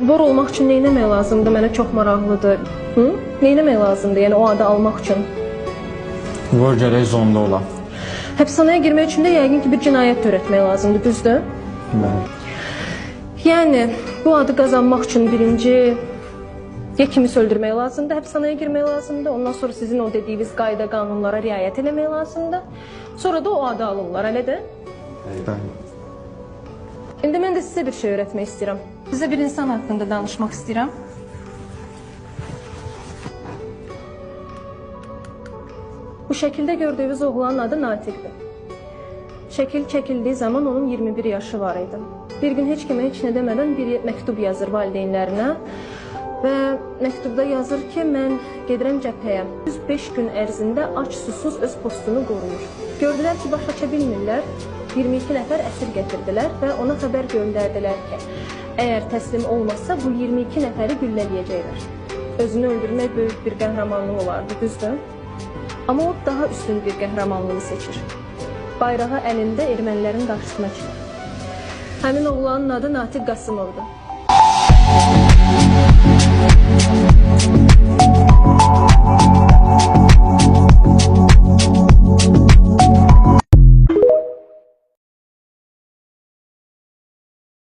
Var olmaq üçün nə etmək lazımdır? Mənə çox maraqlıdır. Nə etmək lazımdır? Yəni o adı almaq üçün. Var gərək zonda ola. Həbsxanaya girmək üçün də yəqin ki bir cinayət törətmək lazımdır, düzdür? Bəli. Yəni bu adı qazanmaq üçün birinci ya kimisi öldürmək lazımdır, həbsxanaya girmək lazımdır. Ondan sonra sizin o dediyiniz qayda qanunlara riayət etmək lazımdır. Sonra da o adı alırlar, elədir? Bəli. İndi mən də sizə bir şey öyrətmək istəyirəm. Sizə bir insan haqqında danışmaq istəyirəm. Bu şəkildə gördüyünüz oğlanın adı Natiqdir. Şəkil çəkildiyi zaman onun 21 yaşı var idi. Bir gün heç kimə heç nə demədən bir məktub yazır valideynlərinə və məktubda yazır ki, mən gedirəm cəbhəyə. 105 gün ərzində aç susuz öz postunu qoruyur. Gördülər ki, baş aça bilmirlər. 22 nəfər əsir gətirdilər və ona xəbər göndərdilər ki, əgər təslim olmazsa bu 22 nəfəri güllələyəcəklər. Özünü öldürmək böyük bir qəhrəmanlıq olardı, düzdür? Amma o daha üstün bir qəhrəmanlığı seçir. Bayrağı əlində ermənilərin qarşısına çıxır. Həmin oğlanın adı Natiq Qasımovdur.